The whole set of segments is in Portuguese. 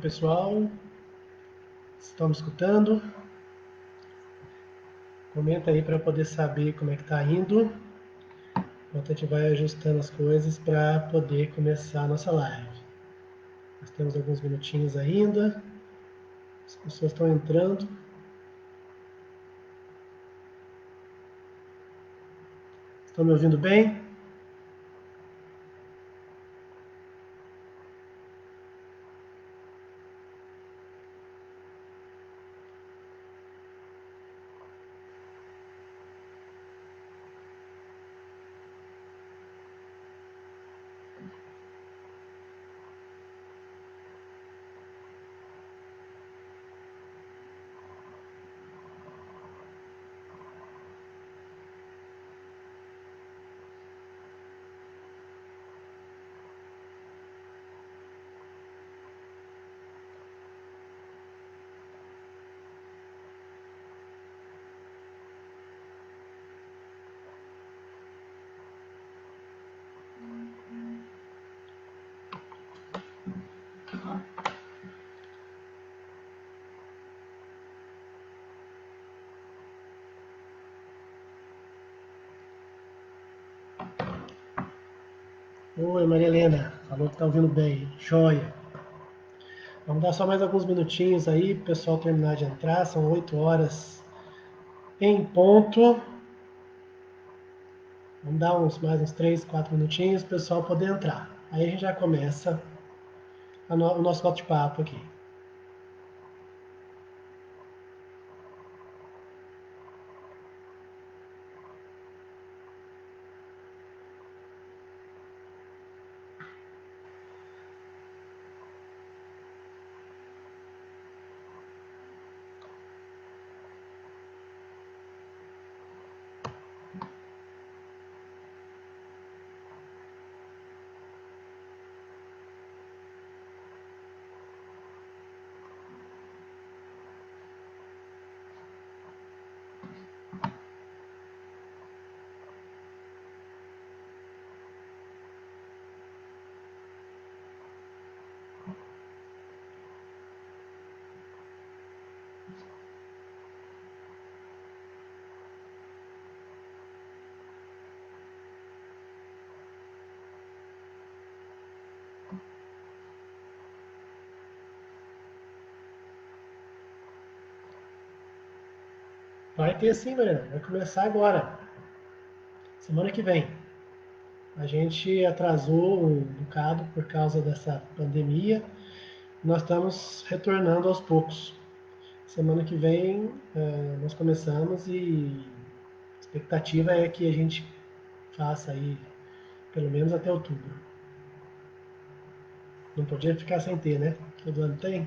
pessoal, estão me escutando? Comenta aí para eu poder saber como é que está indo. Enquanto a gente vai ajustando as coisas para poder começar a nossa live. Nós temos alguns minutinhos ainda. As pessoas estão entrando. Estão me ouvindo bem? Oi, Maria Helena. Falou que está ouvindo bem. Joia. Vamos dar só mais alguns minutinhos aí para o pessoal terminar de entrar. São 8 horas em ponto. Vamos dar mais uns 3, 4 minutinhos para o pessoal poder entrar. Aí a gente já começa o nosso bate-papo aqui. Vai ter sim, Mariana. Vai começar agora. Semana que vem. A gente atrasou um bocado por causa dessa pandemia. Nós estamos retornando aos poucos. Semana que vem nós começamos e a expectativa é que a gente faça aí pelo menos até outubro. Não podia ficar sem ter, né? Todo ano tem.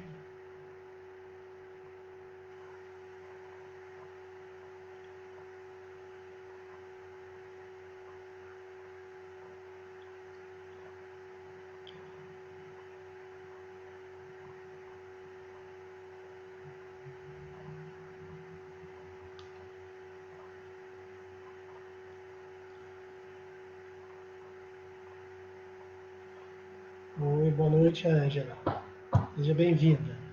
Oi, boa noite, Ângela. Seja bem-vinda.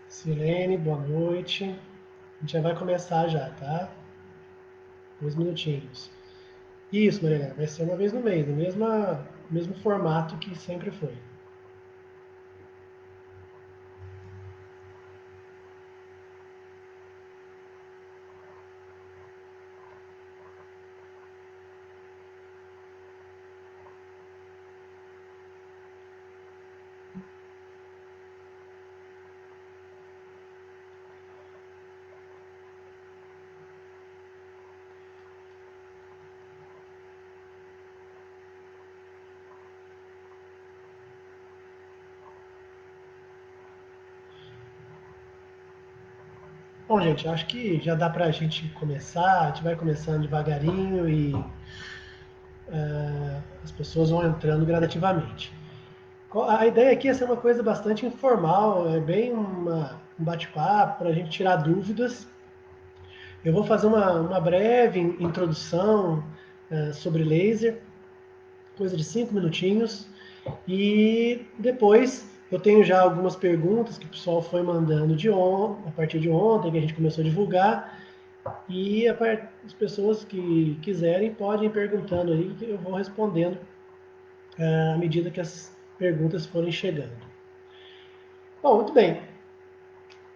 Silene, boa noite. A gente já vai começar já, tá? 2 minutinhos. Isso, Maria, vai ser uma vez no mês, mesmo formato que sempre foi. Bom, gente, acho que já dá para a gente começar. A gente vai começando devagarinho e as pessoas vão entrando gradativamente. A ideia aqui é ser uma coisa bastante informal, é bem um bate-papo para a gente tirar dúvidas. Eu vou fazer uma breve introdução sobre laser, coisa de 5 minutinhos, e depois eu tenho já algumas perguntas que o pessoal foi mandando a partir de ontem, que a gente começou a divulgar, e as pessoas que quiserem podem ir perguntando aí, que eu vou respondendo à medida que as perguntas forem chegando. Bom, muito bem.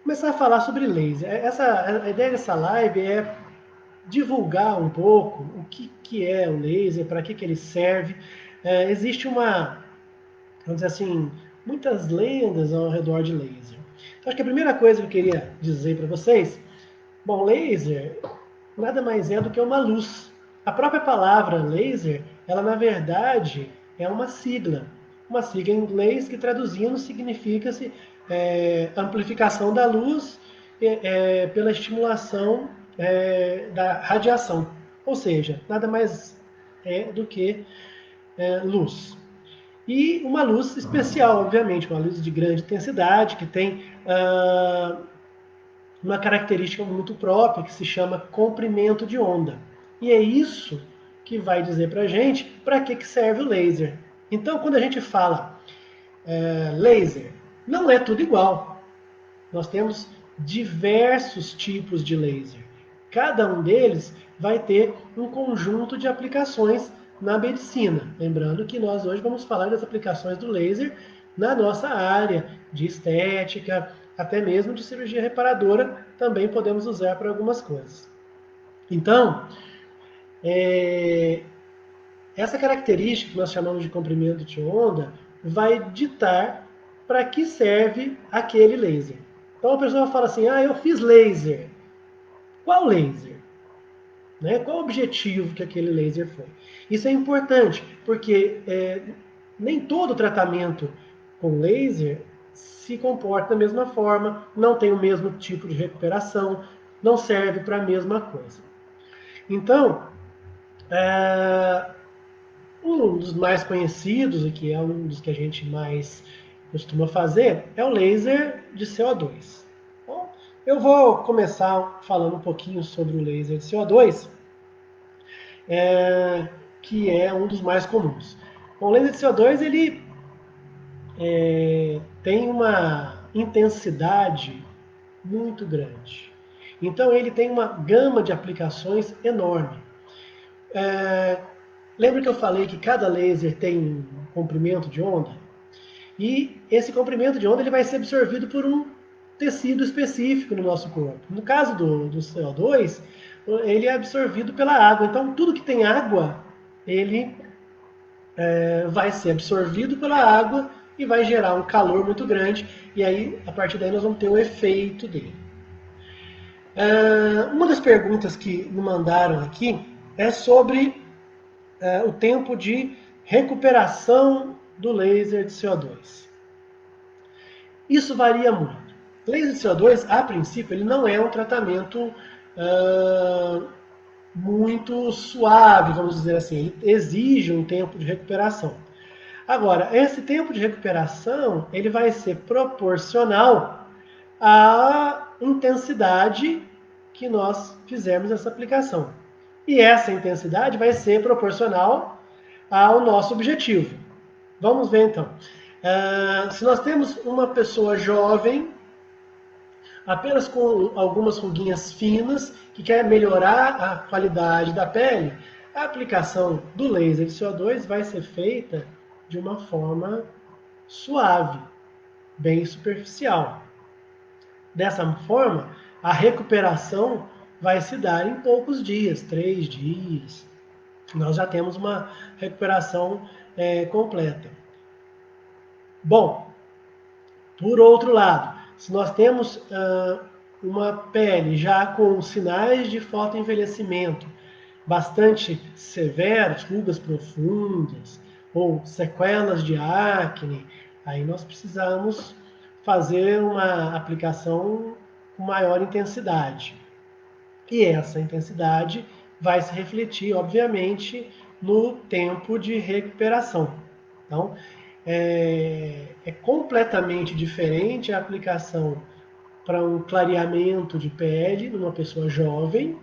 Começar a falar sobre laser. A ideia dessa live é divulgar um pouco o que é o laser, para que ele serve. Existe vamos dizer assim, muitas lendas ao redor de laser. Então, acho que a primeira coisa que eu queria dizer para vocês, bom, laser nada mais é do que uma luz. A própria palavra laser, ela na verdade é uma sigla em inglês que traduzindo significa-se amplificação da luz pela estimulação da radiação. Ou seja, nada mais é do que luz. E uma luz especial, obviamente, uma luz de grande intensidade, que tem uma característica muito própria, que se chama comprimento de onda. E é isso que vai dizer para a gente para que serve o laser. Então, quando a gente fala laser, não é tudo igual. Nós temos diversos tipos de laser. Cada um deles vai ter um conjunto de aplicações na medicina. Lembrando que nós hoje vamos falar das aplicações do laser na nossa área de estética, até mesmo de cirurgia reparadora, também podemos usar para algumas coisas. Então, essa característica que nós chamamos de comprimento de onda vai ditar para que serve aquele laser. Então a pessoa fala assim, eu fiz laser. Qual laser? Né? Qual o objetivo que aquele laser foi? Isso é importante, porque nem todo tratamento com laser se comporta da mesma forma, não tem o mesmo tipo de recuperação, não serve para a mesma coisa. Então, um dos mais conhecidos, e que é um dos que a gente mais costuma fazer, é o laser de CO2. Bom, eu vou começar falando um pouquinho sobre o laser de CO2, que é um dos mais comuns. Bom, o laser de CO2 ele tem uma intensidade muito grande. Então ele tem uma gama de aplicações enorme. Lembra que eu falei que cada laser tem um comprimento de onda? E esse comprimento de onda ele vai ser absorvido por um tecido específico no nosso corpo. No caso do CO2, ele é absorvido pela água. Então, tudo que tem água, ele vai ser absorvido pela água e vai gerar um calor muito grande. E aí, a partir daí, nós vamos ter o efeito dele. Uma das perguntas que me mandaram aqui é sobre o tempo de recuperação do laser de CO2. Isso varia muito. O laser de CO2, a princípio, ele não é um tratamento muito suave, vamos dizer assim. Ele exige um tempo de recuperação. Agora, esse tempo de recuperação ele vai ser proporcional à intensidade que nós fizermos essa aplicação. E essa intensidade vai ser proporcional ao nosso objetivo. Vamos ver então. Se nós temos uma pessoa jovem, apenas com algumas ruguinhas finas, que quer melhorar a qualidade da pele, a aplicação do laser de CO2 vai ser feita de uma forma suave, bem superficial. Dessa forma, a recuperação vai se dar em poucos dias, 3 dias. Nós já temos uma recuperação completa. Bom, por outro lado, se nós temos uma pele já com sinais de fotoenvelhecimento bastante severos, rugas profundas ou sequelas de acne, aí nós precisamos fazer uma aplicação com maior intensidade. E essa intensidade vai se refletir, obviamente, no tempo de recuperação. Então, é completamente diferente a aplicação para um clareamento de pele numa pessoa jovem,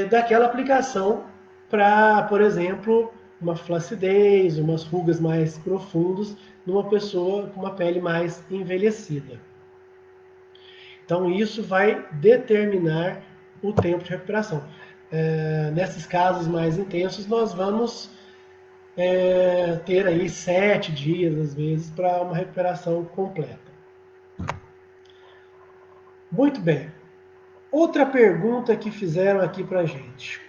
daquela aplicação para, por exemplo, uma flacidez, umas rugas mais profundas numa pessoa com uma pele mais envelhecida. Então, isso vai determinar o tempo de recuperação. Nesses casos mais intensos, nós vamos ter aí 7 dias, às vezes, para uma recuperação completa. Muito bem. Outra pergunta que fizeram aqui para a gente.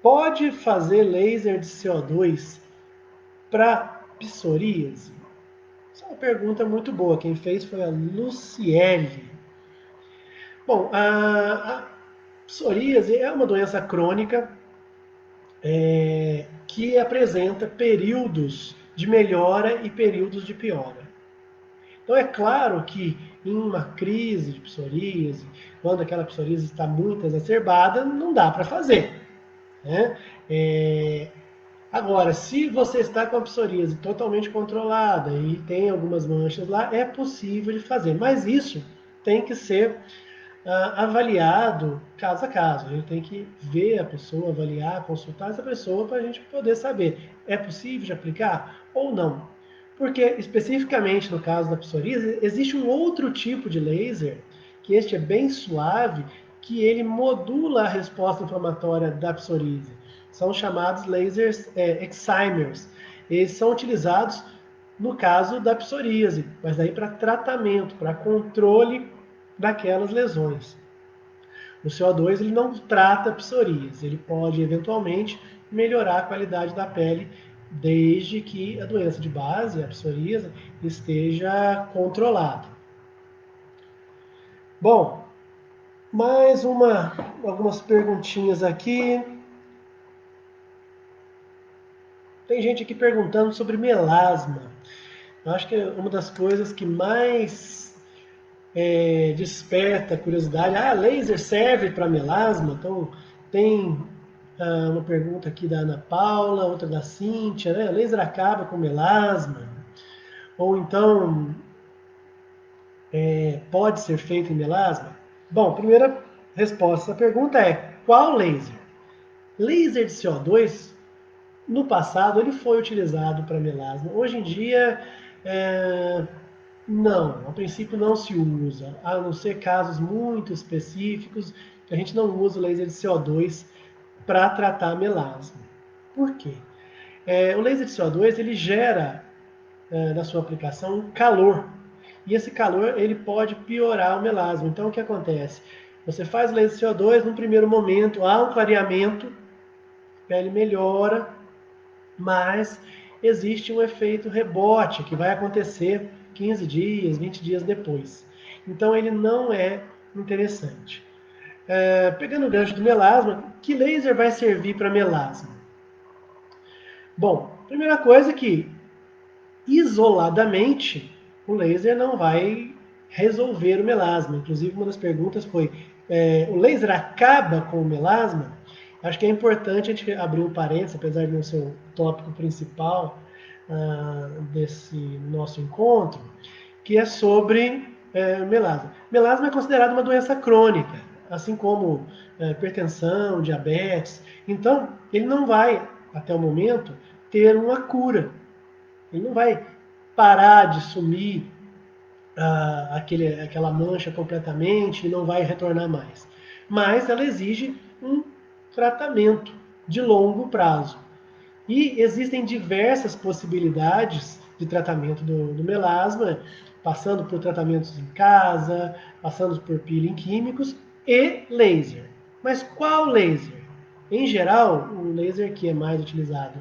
Pode fazer laser de CO2 para psoríase? Essa é uma pergunta muito boa. Quem fez foi a Luciele. Bom, a psoríase é uma doença crônica que apresenta períodos de melhora e períodos de piora. Então é claro que em uma crise de psoríase, quando aquela psoríase está muito exacerbada, não dá para fazer. Né? Agora, se você está com a psoríase totalmente controlada e tem algumas manchas lá, é possível de fazer. Mas isso tem que ser avaliado caso a caso. A gente tem que ver a pessoa, avaliar, consultar essa pessoa para a gente poder saber é possível de aplicar ou não. Porque, especificamente no caso da psoríase, existe um outro tipo de laser, que este é bem suave, que ele modula a resposta inflamatória da psoríase. São chamados lasers eximers. Eles são utilizados no caso da psoríase, mas daí para tratamento, para controle daquelas lesões. O CO2 ele não trata psoríase, ele pode eventualmente melhorar a qualidade da pele desde que a doença de base, a psoríase, esteja controlada. Bom, mais algumas perguntinhas aqui. Tem gente aqui perguntando sobre melasma. Eu acho que é uma das coisas que mais desperta curiosidade. Laser serve para melasma? Então, tem uma pergunta aqui da Ana Paula, outra da Cíntia, né? Laser acaba com melasma? Ou então, pode ser feito em melasma? Bom, primeira resposta à pergunta é, qual laser? Laser de CO2, no passado, ele foi utilizado para melasma. Hoje em dia, não, a princípio não se usa, a não ser casos muito específicos, a gente não usa o laser de CO2 para tratar melasma. Por quê? O laser de CO2 ele gera na sua aplicação calor, e esse calor ele pode piorar o melasma. Então o que acontece? Você faz o laser de CO2, no primeiro momento há um clareamento, a pele melhora, mas existe um efeito rebote que vai acontecer 15 dias, 20 dias depois. Então ele não é interessante. Pegando o gancho do melasma, que laser vai servir para melasma? Bom, primeira coisa que isoladamente o laser não vai resolver o melasma. Inclusive uma das perguntas foi, o laser acaba com o melasma? Acho que é importante a gente abrir um parênteses, apesar de não ser o tópico principal desse nosso encontro, que é sobre melasma. Melasma é considerado uma doença crônica, assim como hipertensão, diabetes. Então, ele não vai, até o momento, ter uma cura. Ele não vai parar de sumir aquela mancha completamente e não vai retornar mais. Mas ela exige um tratamento de longo prazo. E existem diversas possibilidades de tratamento do melasma, passando por tratamentos em casa, passando por peeling químicos e laser. Mas qual laser? Em geral, o laser que é mais utilizado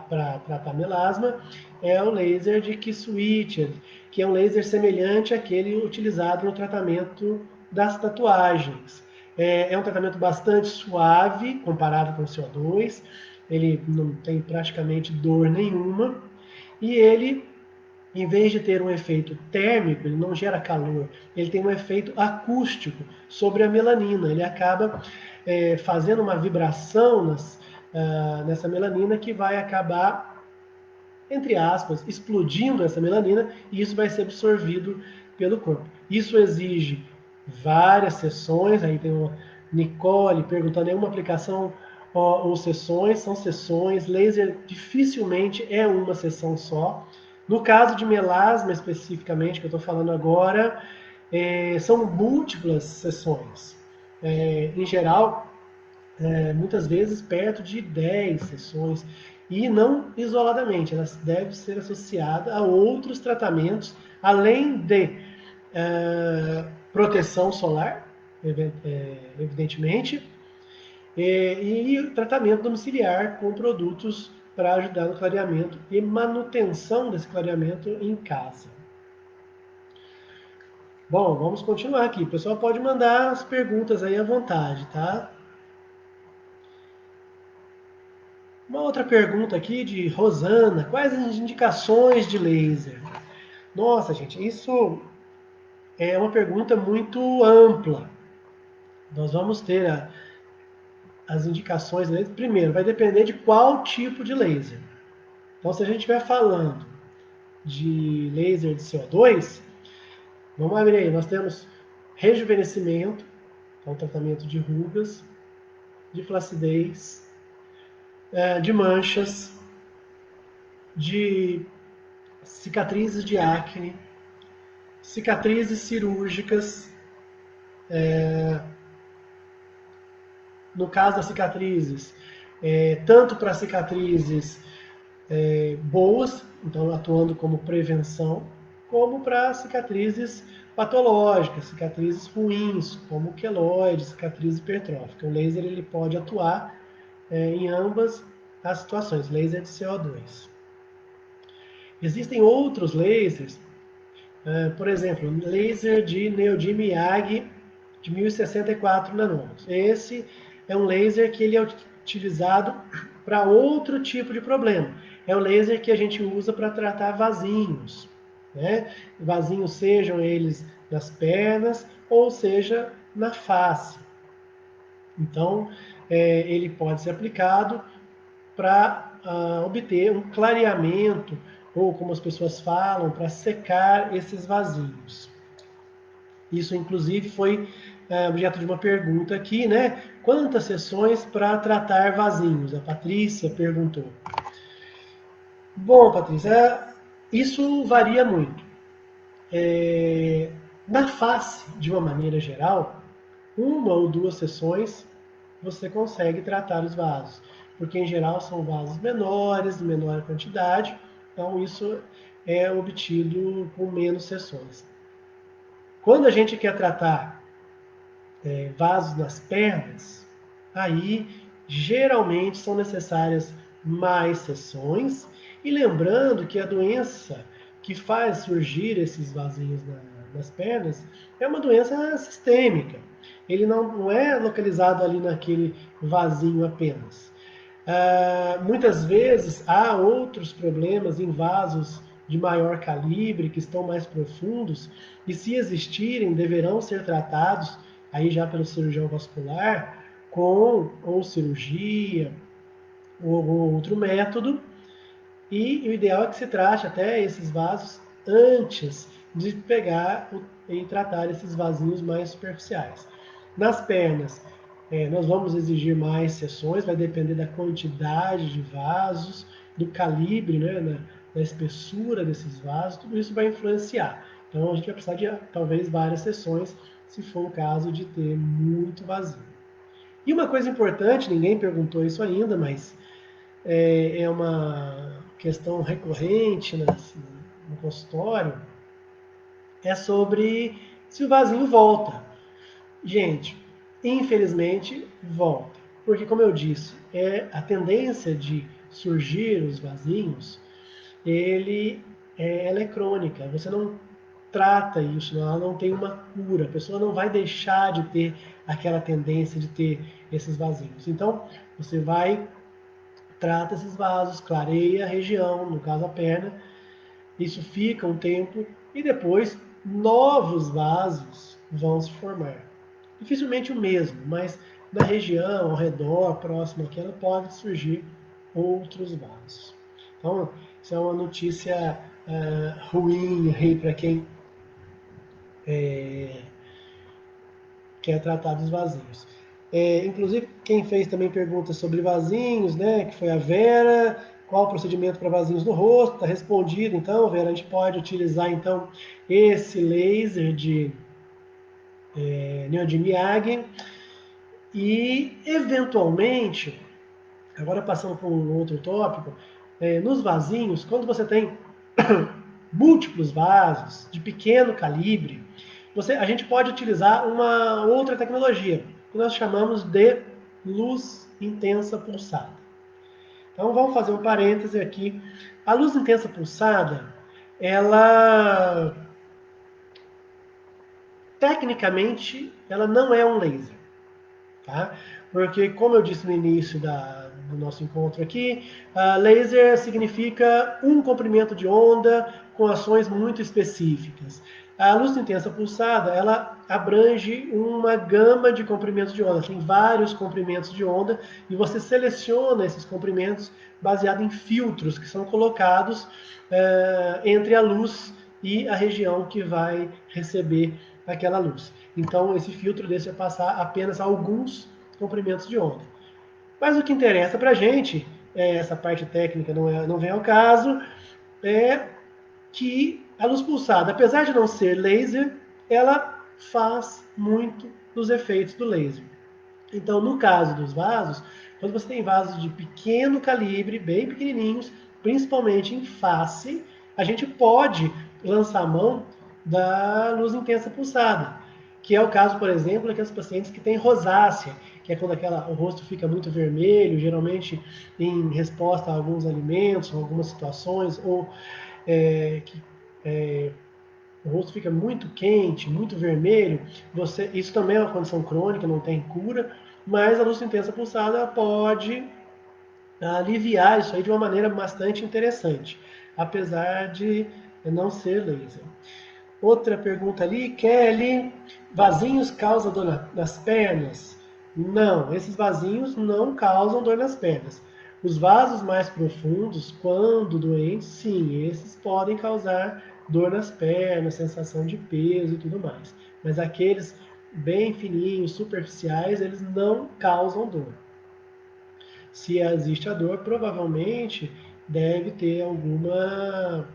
para tratar melasma é o laser de Kisuited, que é um laser semelhante àquele utilizado no tratamento das tatuagens. É um tratamento bastante suave comparado com o CO2, ele não tem praticamente dor nenhuma e ele em vez de ter um efeito térmico, ele não gera calor, ele tem um efeito acústico sobre a melanina. Ele acaba fazendo uma vibração nessa melanina que vai acabar, entre aspas, explodindo essa melanina e isso vai ser absorvido pelo corpo. Isso exige várias sessões, aí tem uma Nicole perguntando, é uma aplicação ou sessões? São sessões, laser dificilmente é uma sessão só. No caso de melasma especificamente, que eu estou falando agora, são múltiplas sessões. Em geral, muitas vezes perto de 10 sessões, e não isoladamente, ela deve ser associada a outros tratamentos, além de proteção solar, evidentemente, e tratamento domiciliar com produtos para ajudar no clareamento e manutenção desse clareamento em casa. Bom, vamos continuar aqui. O pessoal pode mandar as perguntas aí à vontade, tá? Uma outra pergunta aqui de Rosana: quais as indicações de laser? Nossa, gente, isso é uma pergunta muito ampla. Nós vamos ter as indicações de laser. Primeiro, vai depender de qual tipo de laser. Então, se a gente estiver falando de laser de CO2, vamos abrir aí. Nós temos rejuvenescimento, que é um tratamento de rugas, de flacidez, de manchas, de cicatrizes de acne, cicatrizes cirúrgicas. No caso das cicatrizes, tanto para cicatrizes boas, então atuando como prevenção, como para cicatrizes patológicas, cicatrizes ruins, como queloide, cicatriz hipertrófica. O laser ele pode atuar em ambas as situações, laser de CO2. Existem outros lasers, por exemplo, laser de neodymium-YAG de 1064 nanômetros. Esse é um laser que ele é utilizado para outro tipo de problema. É o laser que a gente usa para tratar vasinhos, né? Vasinhos sejam eles nas pernas ou seja na face. Então, ele pode ser aplicado para obter um clareamento, ou como as pessoas falam, para secar esses vasinhos. Isso, inclusive, foi objeto de uma pergunta aqui, né? Quantas sessões para tratar vasinhos? A Patrícia perguntou. Bom, Patrícia, isso varia muito. Na face, de uma maneira geral, uma ou duas sessões você consegue tratar os vasos, porque em geral são vasos menores, de menor quantidade, então isso é obtido com menos sessões. Quando a gente quer tratar vasos nas pernas, aí geralmente são necessárias mais sessões, e lembrando que a doença que faz surgir esses vasinhos nas pernas é uma doença sistêmica. Ele não é localizado ali naquele vasinho apenas. Muitas vezes há outros problemas em vasos de maior calibre, que estão mais profundos, e se existirem, deverão ser tratados aí já pelo cirurgião vascular com ou cirurgia ou algum outro método. E o ideal é que se trate até esses vasos antes de pegar e tratar esses vasinhos mais superficiais. Nas pernas, nós vamos exigir mais sessões, vai depender da quantidade de vasos, do calibre, né, da espessura desses vasos, tudo isso vai influenciar. Então a gente vai precisar de talvez várias sessões, se for o caso de ter muito vazio. E uma coisa importante, ninguém perguntou isso ainda, mas é uma questão recorrente no consultório, é sobre se o vasinho volta. Gente, infelizmente volta. Porque, como eu disse, a tendência de surgir os vasinhos, ela é crônica. Você não trata isso, ela não tem uma cura. A pessoa não vai deixar de ter aquela tendência de ter esses vasinhos. Então, você vai, trata esses vasos, clareia a região, no caso a perna, isso fica um tempo e depois novos vasos vão se formar. Dificilmente o mesmo, mas na região, ao redor, próximo àquela, pode surgir outros vasos. Então, isso é uma notícia ruim aí para quem quer tratar dos vasinhos. Inclusive, quem fez também perguntas sobre vasinhos, né, que foi a Vera, qual o procedimento para vasinhos no rosto, está respondido, então, Vera, a gente pode utilizar, então, esse laser de Neodym Yaghi e, eventualmente, agora passando para um outro tópico, nos vasinhos, quando você tem múltiplos vasos de pequeno calibre, a gente pode utilizar uma outra tecnologia, que nós chamamos de luz intensa pulsada. Então vamos fazer um parêntese aqui. A luz intensa pulsada, ela tecnicamente ela não é um laser, tá? Porque como eu disse no início do nosso encontro aqui, laser significa um comprimento de onda com ações muito específicas. A luz intensa pulsada, ela abrange uma gama de comprimentos de onda, tem vários comprimentos de onda e você seleciona esses comprimentos baseado em filtros que são colocados entre a luz e a região que vai receber aquela luz. Então esse filtro deixa passar apenas alguns comprimentos de onda. Mas o que interessa para a gente, essa parte técnica não vem ao caso, é que a luz pulsada, apesar de não ser laser, ela faz muito dos efeitos do laser. Então, no caso dos vasos, quando você tem vasos de pequeno calibre, bem pequenininhos, principalmente em face, a gente pode lançar a mão da luz intensa pulsada, que é o caso, por exemplo, daqueles pacientes que têm rosácea, que é quando o rosto fica muito vermelho, geralmente em resposta a alguns alimentos, a algumas situações, ou que o rosto fica muito quente, muito vermelho, isso também é uma condição crônica, não tem cura, mas a luz intensa pulsada pode aliviar isso aí de uma maneira bastante interessante, apesar de não ser laser. Outra pergunta ali, Kelly, vasinhos causam dor nas pernas? Não, esses vasinhos não causam dor nas pernas. Os vasos mais profundos, quando doentes, sim, esses podem causar dor nas pernas, sensação de peso e tudo mais. Mas aqueles bem fininhos, superficiais, eles não causam dor. Se existe a dor, provavelmente deve ter alguma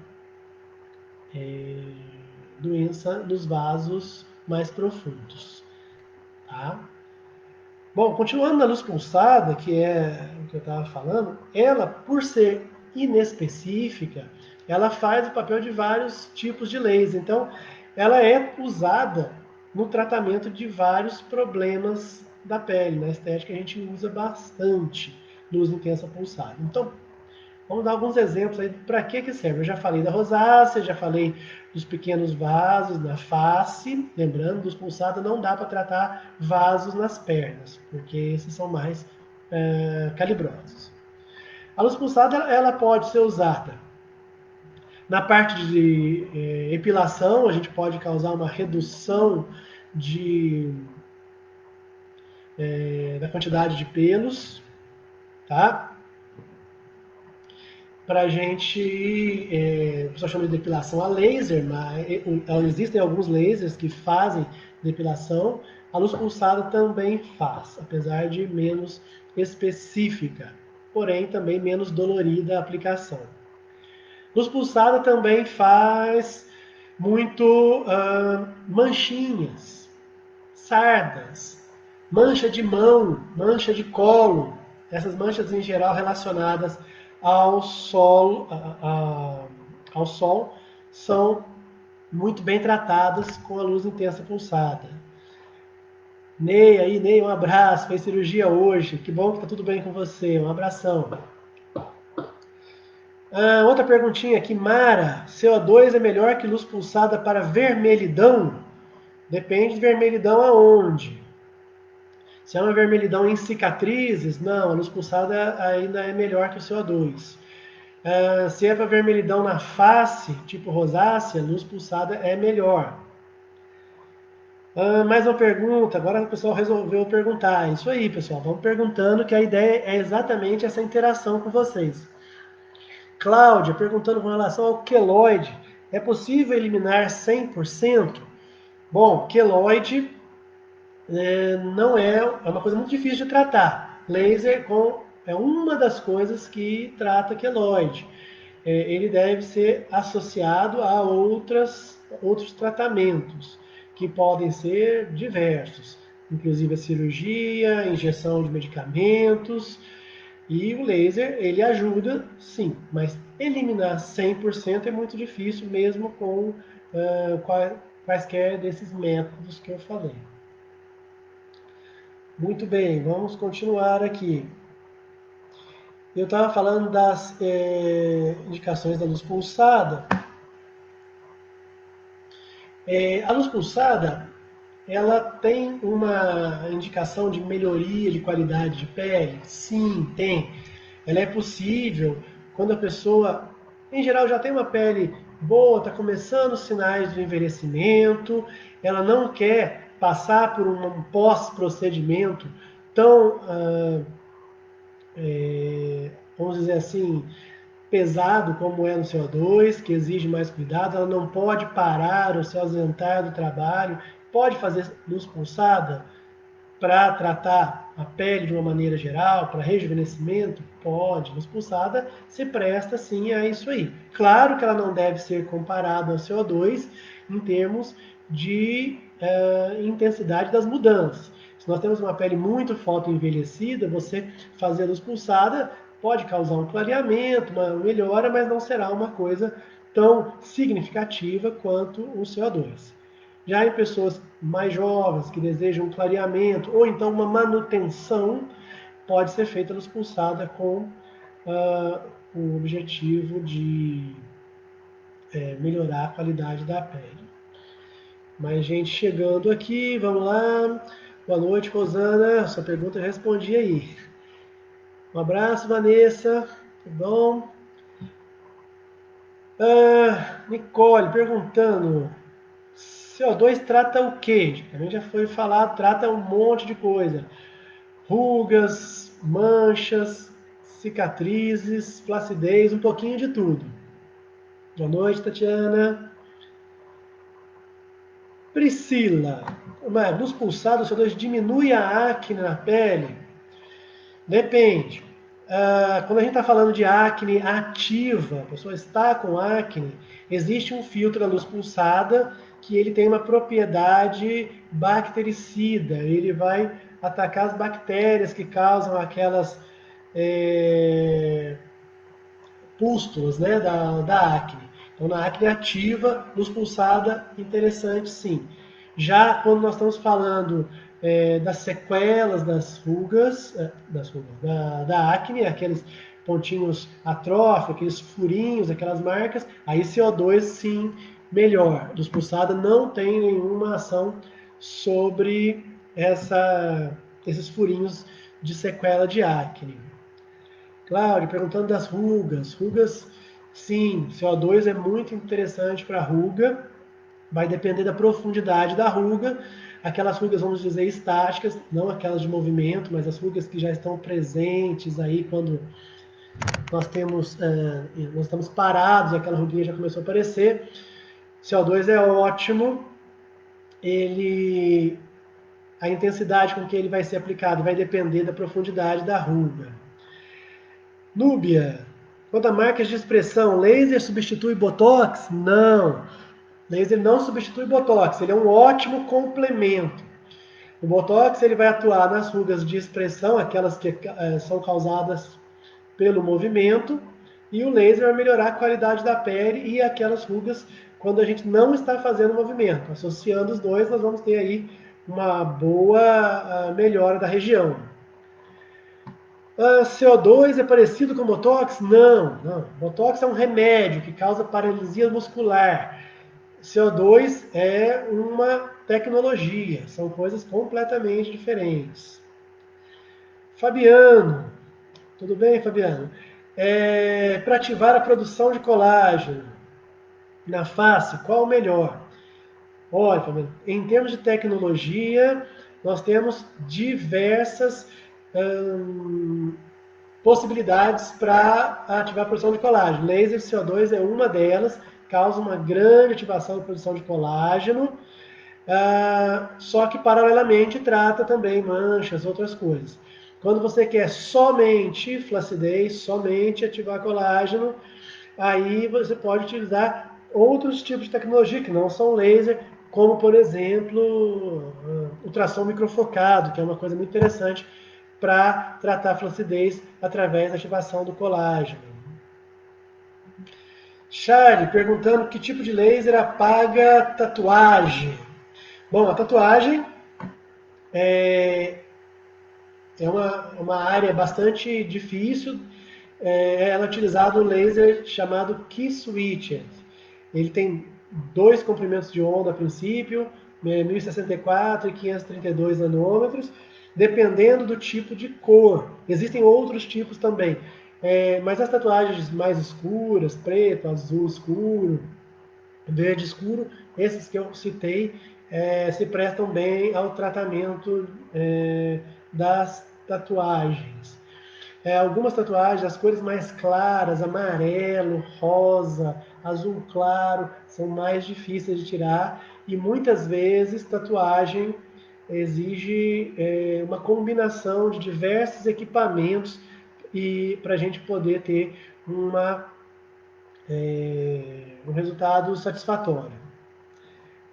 doença nos vasos mais profundos. Tá? Bom, continuando na luz pulsada, que é o que eu estava falando, ela, por ser inespecífica, ela faz o papel de vários tipos de laser. Então, ela é usada no tratamento de vários problemas da pele. Na estética, a gente usa bastante luz intensa pulsada. Então, vamos dar alguns exemplos aí para que serve. Eu já falei da rosácea, já falei dos pequenos vasos na face. Lembrando, dos pulsados não dá para tratar vasos nas pernas, porque esses são mais calibrosos. A luz pulsada ela pode ser usada na parte de epilação, a gente pode causar uma redução da quantidade de pelos, tá? Para a gente, o pessoal chama de depilação a laser, mas existem alguns lasers que fazem depilação. A luz pulsada também faz, apesar de menos específica, porém também menos dolorida a aplicação. Luz pulsada também faz muito manchinhas, sardas, mancha de mão, mancha de colo, essas manchas em geral relacionadas ao sol, ao sol são muito bem tratadas com a luz intensa pulsada. Ney, um abraço, fez cirurgia hoje, que bom que está tudo bem com você, um abração. Outra perguntinha aqui, Mara, CO2 é melhor que luz pulsada para vermelhidão? Depende de vermelhidão aonde. Se é uma vermelhidão em cicatrizes, não, a luz pulsada ainda é melhor que o CO2. Se é para vermelhidão na face, tipo rosácea, luz pulsada é melhor. Mais uma pergunta, agora o pessoal resolveu perguntar. Isso aí, pessoal, vamos perguntando, que a ideia é exatamente essa interação com vocês. Cláudia, perguntando com relação ao queloide, é possível eliminar 100%? Bom, queloide não é uma coisa muito difícil de tratar. Laser é uma das coisas que trata queloide. Ele deve ser associado a outros tratamentos, que podem ser diversos, inclusive a cirurgia, injeção de medicamentos, e o laser, ele ajuda, sim, mas eliminar 100% é muito difícil, mesmo com quaisquer desses métodos que eu falei. Muito bem, vamos continuar aqui. Eu estava falando das indicações da luz pulsada. A luz pulsada, ela tem uma indicação de melhoria de qualidade de pele? Sim, tem. Ela é possível quando a pessoa, em geral, já tem uma pele boa, está começando os sinais do envelhecimento, ela não quer passar por um pós-procedimento tão, vamos dizer assim, pesado como é no CO2, que exige mais cuidado, ela não pode parar ou se ausentar do trabalho, pode fazer luz pulsada para tratar a pele de uma maneira geral, para rejuvenescimento, pode. Luz pulsada se presta sim a isso aí. Claro que ela não deve ser comparada ao CO2 em termos de intensidade das mudanças. Se nós temos uma pele muito fotoenvelhecida, você fazer a luz pulsada pode causar um clareamento, uma melhora, mas não será uma coisa tão significativa quanto o CO2. Já em pessoas mais jovens que desejam um clareamento ou então uma manutenção, pode ser feita a luz pulsada com o objetivo de melhorar a qualidade da pele. Mais gente chegando aqui, vamos lá. Boa noite, Rosana. Sua pergunta eu respondi aí. Um abraço, Vanessa. Tudo bom? Nicole perguntando: CO2 trata o quê? Também já foi falado, trata um monte de coisa. Rugas, manchas, cicatrizes, flacidez, um pouquinho de tudo. Boa noite, Tatiana. Priscila, luz pulsada, o CO2 diminui a acne na pele? Depende. Quando a gente está falando de acne ativa, a pessoa está com acne, existe um filtro à luz pulsada que ele tem uma propriedade bactericida. Ele vai atacar as bactérias que causam aquelas pústulas, né, da acne. Então, na acne ativa, luz pulsada, interessante sim. Já quando nós estamos falando das sequelas da acne, aqueles pontinhos atróficos, aqueles furinhos, aquelas marcas, aí CO2 sim melhor. Luz pulsada não tem nenhuma ação sobre esses furinhos de sequela de acne. Cláudio, perguntando das rugas. Rugas, sim, CO2 é muito interessante para ruga. Vai depender da profundidade da ruga. Aquelas rugas, vamos dizer, estáticas, não aquelas de movimento, mas as rugas que já estão presentes aí quando nós estamos parados e aquela ruguinha já começou a aparecer. CO2 é ótimo. A intensidade com que ele vai ser aplicado vai depender da profundidade da ruga. Núbia, quanto a marcas de expressão, laser substitui Botox? Não. Laser não substitui Botox, ele é um ótimo complemento. O Botox ele vai atuar nas rugas de expressão, aquelas que são causadas pelo movimento, e o laser vai melhorar a qualidade da pele e aquelas rugas quando a gente não está fazendo movimento. Associando os dois, nós vamos ter aí uma boa melhora da região. CO2 é parecido com Botox? Não, não. Botox é um remédio que causa paralisia muscular. CO2 é uma tecnologia, são coisas completamente diferentes. Fabiano, tudo bem, Fabiano? Para ativar a produção de colágeno na face, qual o melhor? Olha, em termos de tecnologia, nós temos diversas possibilidades para ativar a produção de colágeno. Laser CO2 é uma delas, causa uma grande ativação da produção de colágeno, só que paralelamente trata também manchas, outras coisas. Quando você quer somente flacidez, somente ativar colágeno, aí você pode utilizar outros tipos de tecnologia que não são laser, como por exemplo ultrassom microfocado, que é uma coisa muito interessante para tratar a flacidez através da ativação do colágeno. Charlie perguntando que tipo de laser apaga tatuagem. Bom, a tatuagem é uma área bastante difícil. Ela é utilizado um laser chamado Key Switcher. Ele tem dois comprimentos de onda a princípio, 1064 e 532 nanômetros, dependendo do tipo de cor. Existem outros tipos também, mas as tatuagens mais escuras, preto, azul escuro, verde escuro, esses que eu citei, se prestam bem ao tratamento das tatuagens. Algumas tatuagens, as cores mais claras, amarelo, rosa, azul claro, são mais difíceis de tirar e muitas vezes tatuagem exige uma combinação de diversos equipamentos e para a gente poder ter um resultado satisfatório.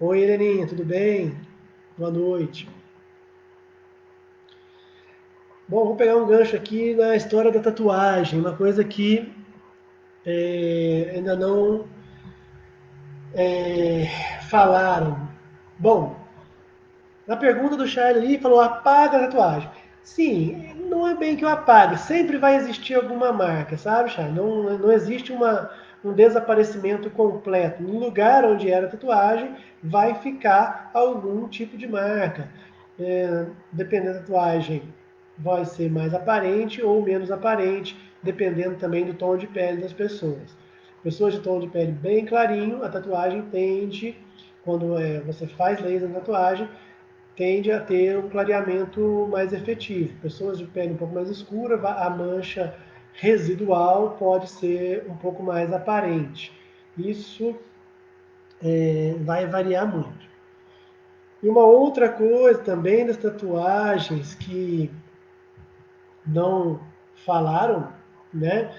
Oi, Heleninha, tudo bem? Boa noite. Bom, vou pegar um gancho aqui na história da tatuagem, uma coisa que ainda não falaram. Bom, na pergunta do Charlie ali, falou apaga a tatuagem. Sim, não é bem que eu apague, sempre vai existir alguma marca, sabe, Charlie? Não existe um desaparecimento completo. No lugar onde era a tatuagem, vai ficar algum tipo de marca. Dependendo da tatuagem, vai ser mais aparente ou menos aparente, dependendo também do tom de pele das pessoas. Pessoas de tom de pele bem clarinho, a tatuagem tende, quando você faz laser na tatuagem, tende a ter um clareamento mais efetivo. Pessoas de pele um pouco mais escura, a mancha residual pode ser um pouco mais aparente. Isso vai variar muito. E uma outra coisa também das tatuagens que não falaram, né,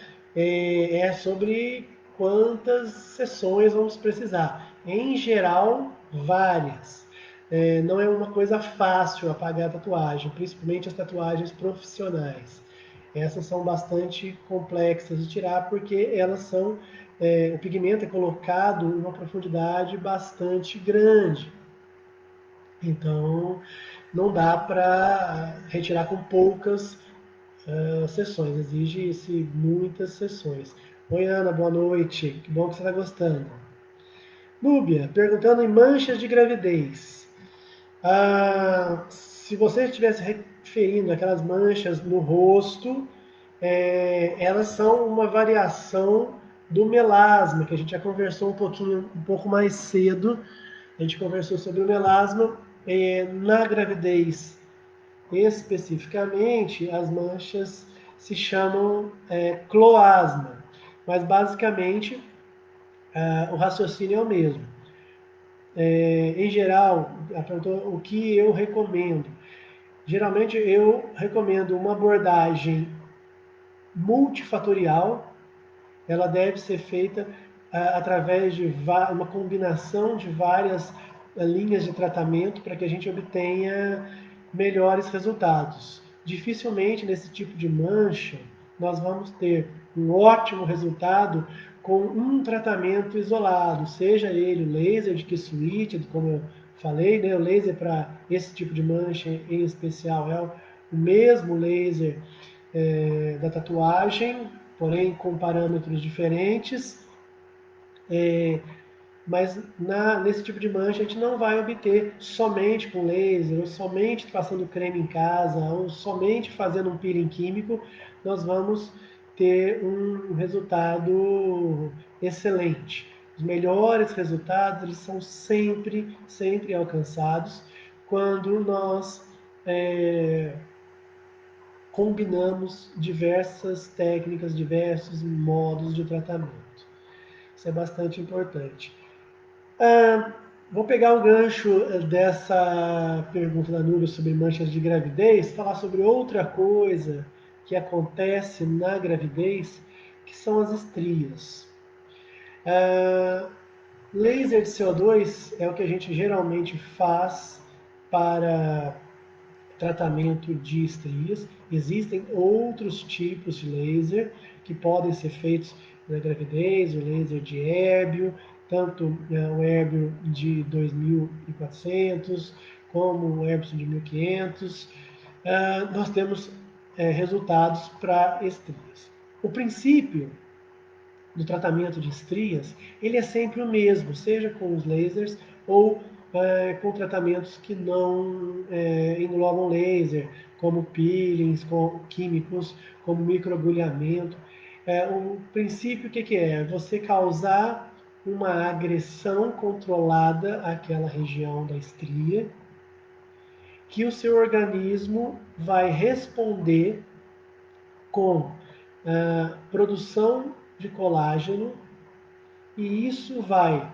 sobre quantas sessões vamos precisar. Em geral, várias. Não é uma coisa fácil apagar a tatuagem, principalmente as tatuagens profissionais. Essas são bastante complexas de tirar porque elas são, o pigmento é colocado em uma profundidade bastante grande. Então, não dá para retirar com poucas sessões, exige-se muitas sessões. Oi, Ana, boa noite. Que bom que você está gostando. Núbia, perguntando em manchas de gravidez. Se você estivesse referindo aquelas manchas no rosto, elas são uma variação do melasma, que a gente já conversou um pouco mais cedo. A gente conversou sobre o melasma. Na gravidez, especificamente, as manchas se chamam cloasma, mas basicamente o raciocínio é o mesmo. Em geral, o que eu recomendo? Geralmente eu recomendo uma abordagem multifatorial. Ela deve ser feita através de uma combinação de várias linhas de tratamento para que a gente obtenha melhores resultados. Dificilmente nesse tipo de mancha nós vamos ter um ótimo resultado com um tratamento isolado, seja ele o laser de Key-Switch, como eu falei, né? O laser para esse tipo de mancha em especial é o mesmo laser da tatuagem, porém com parâmetros diferentes. Mas nesse tipo de mancha a gente não vai obter somente com laser, ou somente passando creme em casa, ou somente fazendo um peeling químico, nós vamos ter um resultado excelente. Os melhores resultados eles são sempre alcançados quando nós combinamos diversas técnicas, diversos modos de tratamento. Isso é bastante importante. Vou pegar o gancho dessa pergunta da Núria sobre manchas de gravidez, falar sobre outra coisa que acontece na gravidez, que são as estrias. Laser de CO2 é o que a gente geralmente faz para tratamento de estrias. Existem outros tipos de laser que podem ser feitos na gravidez, o laser de érbio, tanto o érbio de 2400 como o érbio de 1500. Nós temos resultados para estrias. O princípio do tratamento de estrias, ele é sempre o mesmo, seja com os lasers ou com tratamentos que não englobam laser, como peelings, com químicos, como microagulhamento. O princípio, o que é? Você causar uma agressão controlada àquela região da estria, que o seu organismo vai responder com produção de colágeno, e isso vai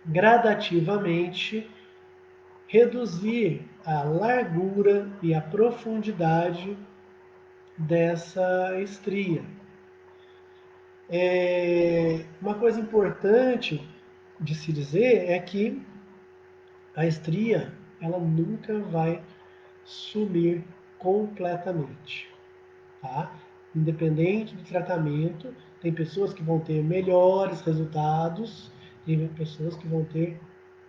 gradativamente reduzir a largura e a profundidade dessa estria. Uma coisa importante de se dizer é que a estria ela nunca vai sumir completamente, tá? Independente do tratamento, tem pessoas que vão ter melhores resultados, tem pessoas que vão ter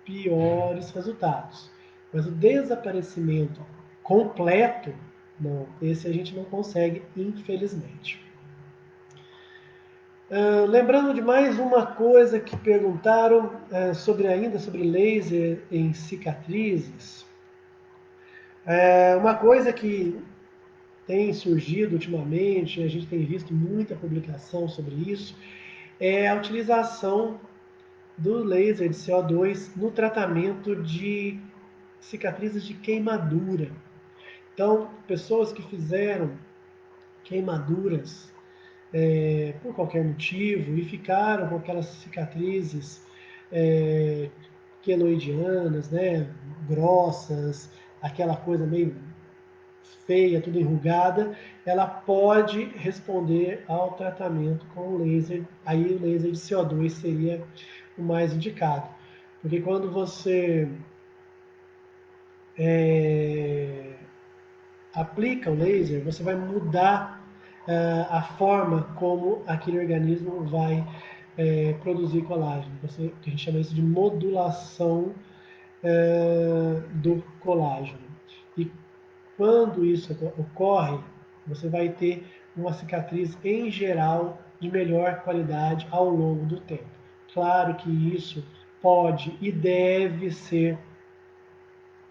piores resultados. Mas o desaparecimento completo, não, esse a gente não consegue, infelizmente. Lembrando de mais uma coisa que perguntaram sobre laser em cicatrizes. Uma coisa que tem surgido ultimamente, a gente tem visto muita publicação sobre isso, é a utilização do laser de CO2 no tratamento de cicatrizes de queimadura. Então, pessoas que fizeram queimaduras por qualquer motivo e ficaram com aquelas cicatrizes queloidianas, né, grossas, aquela coisa meio feia, tudo enrugada, ela pode responder ao tratamento com laser. Aí o laser de CO2 seria o mais indicado. Porque quando você aplica o laser, você vai mudar a forma como aquele organismo vai produzir colágeno. A gente chama isso de modulação do colágeno. E quando isso ocorre, você vai ter uma cicatriz em geral de melhor qualidade ao longo do tempo. Claro que isso pode e deve ser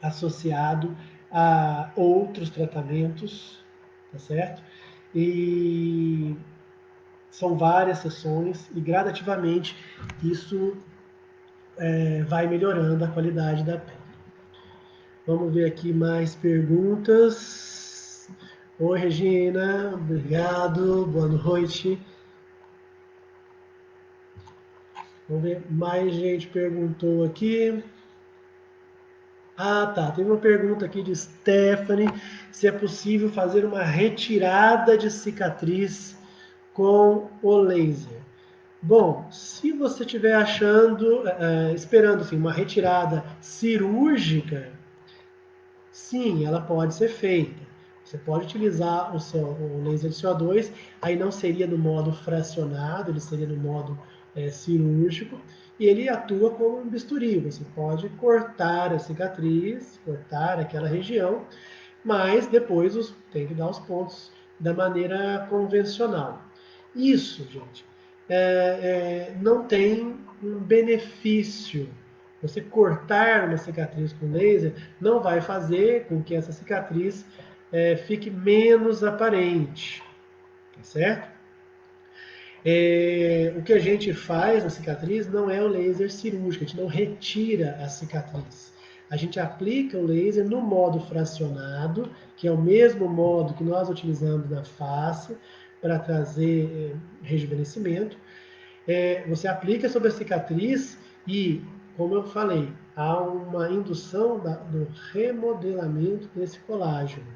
associado a outros tratamentos, tá certo? E são várias sessões e gradativamente isso vai melhorando a qualidade da pele. Vamos ver aqui mais perguntas. Oi, Regina, obrigado, boa noite. Vamos ver, mais gente perguntou aqui. Ah, tá. Tem uma pergunta aqui de Stephanie, se é possível fazer uma retirada de cicatriz com o laser. Bom, se você estiver achando, esperando assim, uma retirada cirúrgica, sim, ela pode ser feita. Você pode utilizar o laser de CO2, aí não seria no modo fracionado, ele seria no modo cirúrgico, e ele atua como um bisturi. Você pode cortar a cicatriz, cortar aquela região, mas depois tem que dar os pontos da maneira convencional. Isso, gente, não tem um benefício. Você cortar uma cicatriz com laser não vai fazer com que essa cicatriz fique menos aparente. certo? O que a gente faz na cicatriz não é o laser cirúrgico, a gente não retira a cicatriz. A gente aplica o laser no modo fracionado, que é o mesmo modo que nós utilizamos na face para trazer rejuvenescimento. Você aplica sobre a cicatriz e, como eu falei, há uma indução do remodelamento desse colágeno.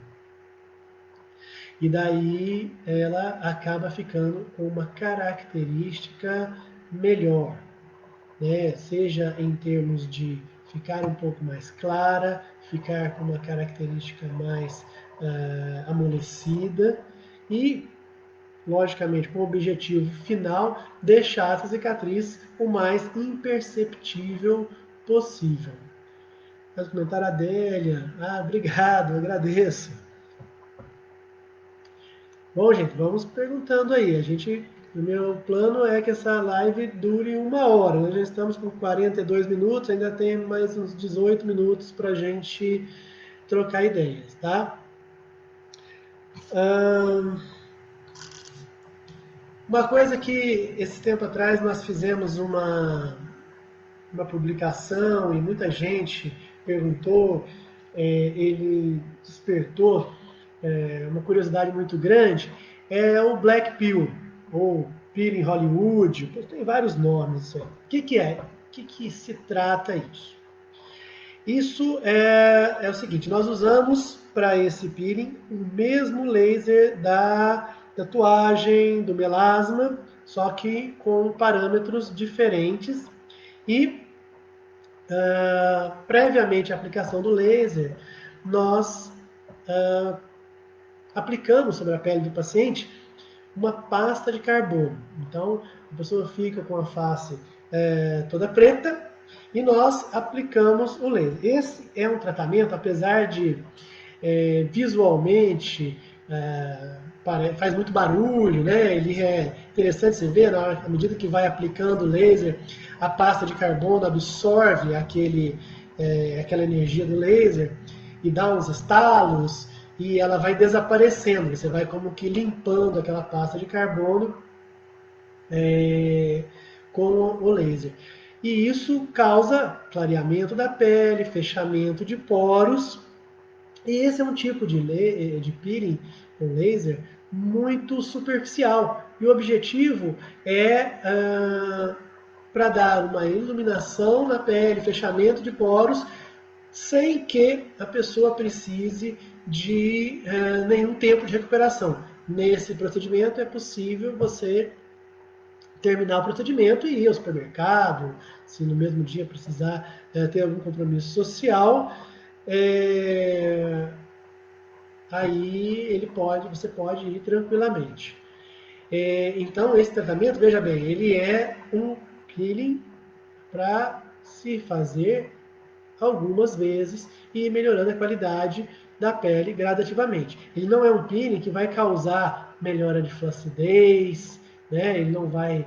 E daí ela acaba ficando com uma característica melhor, né? Seja em termos de ficar um pouco mais clara, ficar com uma característica mais amolecida e, logicamente, com o objetivo final, deixar essa cicatriz o mais imperceptível possível. Faz comentário, Adélia. Obrigado, agradeço. Bom, gente, vamos perguntando aí. O meu plano é que essa live dure 1 hora. Nós já estamos com 42 minutos, ainda tem mais uns 18 minutos para a gente trocar ideias, tá? Uma coisa que esse tempo atrás nós fizemos uma publicação e muita gente perguntou, ele despertou uma curiosidade muito grande, é o Black Pill, ou Pill em Hollywood, tem vários nomes. O que é? O que se trata isso? Isso é o seguinte, nós usamos para esse peeling o mesmo laser da tatuagem, do melasma, só que com parâmetros diferentes e previamente à aplicação do laser, nós aplicamos sobre a pele do paciente uma pasta de carbono. Então, a pessoa fica com a face toda preta e nós aplicamos o laser. Esse é um tratamento, apesar de visualmente faz muito barulho, né? Ele é interessante você ver, à medida que vai aplicando o laser, a pasta de carbono absorve aquela energia do laser e dá uns estalos e ela vai desaparecendo. Você vai como que limpando aquela pasta de carbono com o laser. E isso causa clareamento da pele, fechamento de poros. E esse é um tipo de peeling com laser muito superficial. E o objetivo é para dar uma iluminação na pele, fechamento de poros, sem que a pessoa precise de nenhum tempo de recuperação. Nesse procedimento é possível você terminar o procedimento e ir ao supermercado, se no mesmo dia precisar ter algum compromisso social, aí você pode ir tranquilamente. Então esse tratamento, veja bem, ele é um peeling para se fazer algumas vezes e ir melhorando a qualidade da pele gradativamente. Ele não é um peeling que vai causar melhora de flacidez, né? Ele não vai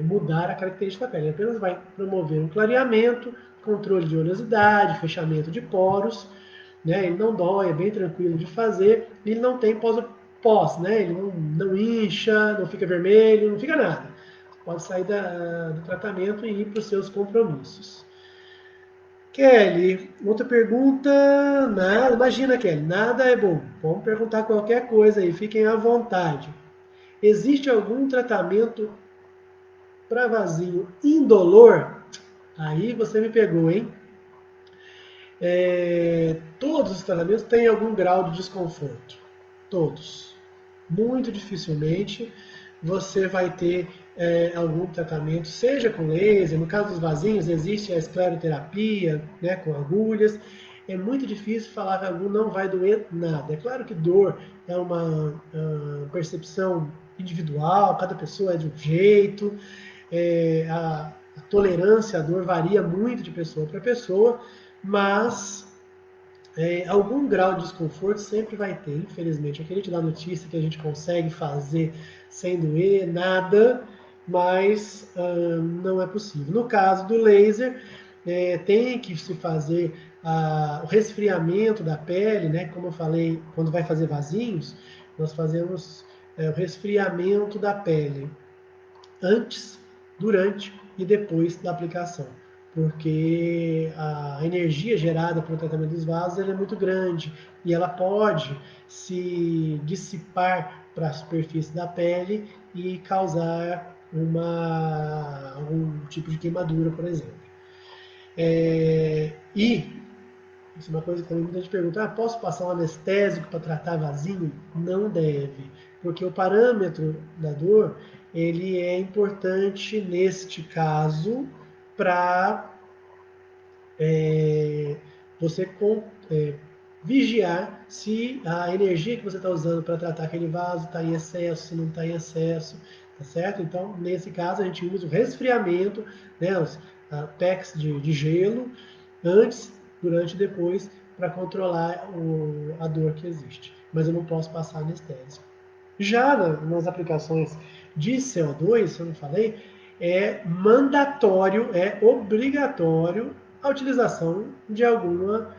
mudar a característica da pele, ele apenas vai promover um clareamento, controle de oleosidade, fechamento de poros, né? Ele não dói, é bem tranquilo de fazer, ele não tem pós, né? Ele não incha, não fica vermelho, não fica nada. Você pode sair do tratamento e ir para os seus compromissos. Kelly, outra pergunta. Nada, imagina, Kelly, nada é bom. Vamos perguntar qualquer coisa aí, fiquem à vontade. Existe algum tratamento para vasinho indolor? Aí você me pegou, hein? Todos os tratamentos têm algum grau de desconforto. Todos. Muito dificilmente você vai ter algum tratamento, seja com laser, no caso dos vasinhos, existe a escleroterapia, né, com agulhas. É muito difícil falar que algum não vai doer nada. É claro que dor é uma percepção individual, cada pessoa é de um jeito, a tolerância à dor varia muito de pessoa para pessoa, mas algum grau de desconforto sempre vai ter, infelizmente. Eu queria te dar notícia que a gente consegue fazer sem doer nada, mas não é possível. No caso do laser, tem que se fazer o resfriamento da pele, né? Como eu falei, quando vai fazer vasinhos, nós fazemos o resfriamento da pele antes, durante e depois da aplicação, porque a energia gerada pelo tratamento dos vasos é muito grande e ela pode se dissipar para a superfície da pele e causar um tipo de queimadura, por exemplo. E isso é uma coisa que também muita gente pergunta: posso passar um anestésico para tratar vasinho? Não deve, porque o parâmetro da dor ele é importante neste caso para você vigiar se a energia que você está usando para tratar aquele vaso está em excesso, se não está em excesso, tá certo? Então, nesse caso, a gente usa o resfriamento, né, os packs de gelo, antes, durante e depois, para controlar a dor que existe. Mas eu não posso passar anestésico. Já nas aplicações de CO2, eu não falei, é mandatório, é obrigatório a utilização de alguma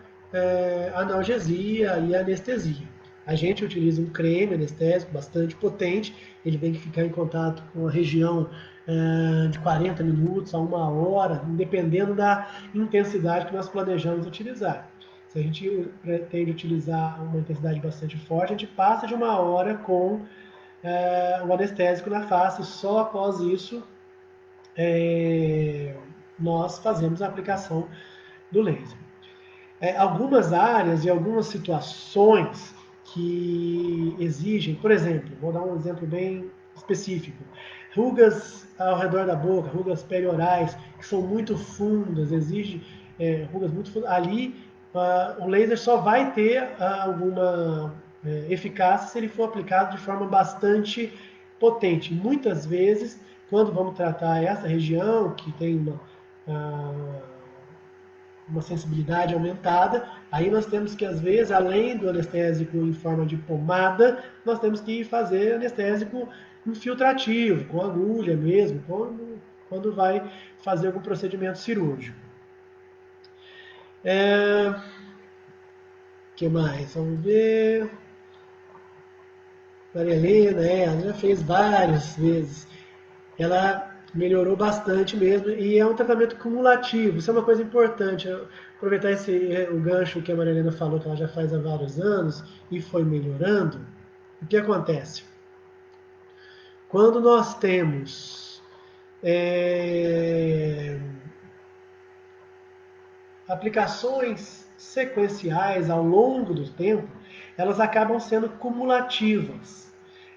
analgesia e anestesia. A gente utiliza um creme anestésico bastante potente, ele tem que ficar em contato com a região de 40 minutos a 1 hora, dependendo da intensidade que nós planejamos utilizar. Se a gente pretende utilizar uma intensidade bastante forte, a gente passa de 1 hora com o anestésico na face. Só após isso nós fazemos a aplicação do laser. Algumas áreas e algumas situações que exigem, por exemplo, vou dar um exemplo bem específico, rugas ao redor da boca, rugas periorais, que são muito fundas, exige rugas muito fundas, ali o laser só vai ter alguma eficácia se ele for aplicado de forma bastante potente. Muitas vezes, quando vamos tratar essa região, que tem uma sensibilidade aumentada, aí nós temos que, às vezes, além do anestésico em forma de pomada, nós temos que fazer anestésico infiltrativo, com agulha mesmo, quando vai fazer algum procedimento cirúrgico. Que mais? Vamos ver. Maria Helena, ela já fez várias vezes. Ela melhorou bastante mesmo e é um tratamento cumulativo. Isso é uma coisa importante. Aproveitar o gancho que a Maria Helena falou que ela já faz há vários anos e foi melhorando. O que acontece? Quando nós temos aplicações sequenciais ao longo do tempo, elas acabam sendo cumulativas.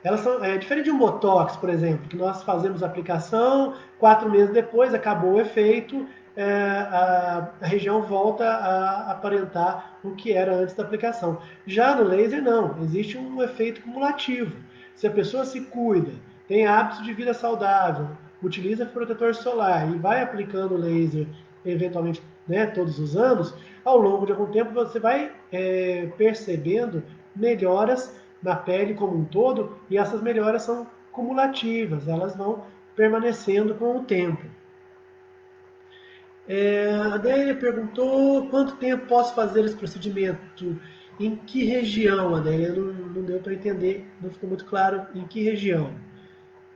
Elas são diferente de um botox, por exemplo, que nós fazemos a aplicação, 4 meses depois acabou o efeito, a região volta a aparentar o que era antes da aplicação. Já no laser não, existe um efeito cumulativo. Se a pessoa se cuida, tem hábitos de vida saudável, utiliza protetor solar e vai aplicando laser eventualmente, né, todos os anos, ao longo de algum tempo você vai percebendo melhoras na pele como um todo, e essas melhoras são cumulativas, elas vão permanecendo com o tempo. A Adélia perguntou quanto tempo posso fazer esse procedimento, em que região, Adélia? Não deu para entender, não ficou muito claro em que região.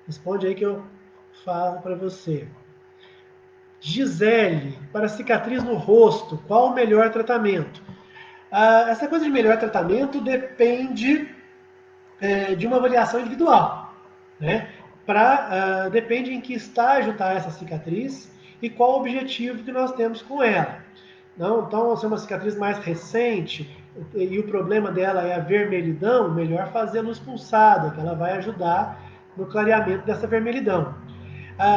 Responde aí que eu falo para você. Gisele, para cicatriz no rosto, qual o melhor tratamento? Essa coisa de melhor tratamento depende de uma avaliação individual, né? Depende em que estágio está essa cicatriz e qual o objetivo que nós temos com ela. Não, então, se é uma cicatriz mais recente e o problema dela é a vermelhidão, melhor fazer a luz pulsada, que ela vai ajudar no clareamento dessa vermelhidão.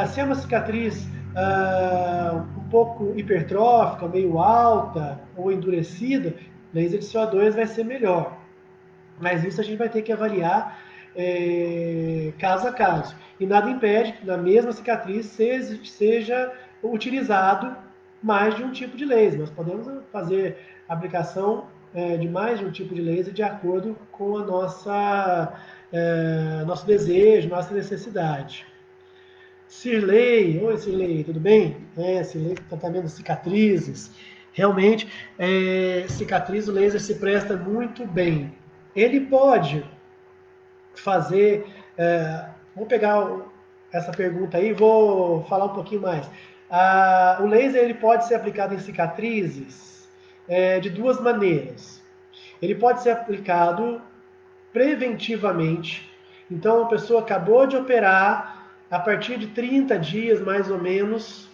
Se é uma cicatriz um pouco hipertrófica, meio alta ou endurecida, laser de CO2 vai ser melhor. Mas isso a gente vai ter que avaliar caso a caso. E nada impede que na mesma cicatriz seja utilizado mais de um tipo de laser. Nós podemos fazer aplicação de mais de um tipo de laser de acordo com a nosso desejo, nossa necessidade. Cirlei, oi Cirlei, tudo bem? Cirlei, tratamento de cicatrizes. Realmente, cicatriz, o laser se presta muito bem. Ele pode fazer... vou pegar essa pergunta aí e vou falar um pouquinho mais. O laser ele pode ser aplicado em cicatrizes de duas maneiras. Ele pode ser aplicado preventivamente. Então, a pessoa acabou de operar, a partir de 30 dias, mais ou menos,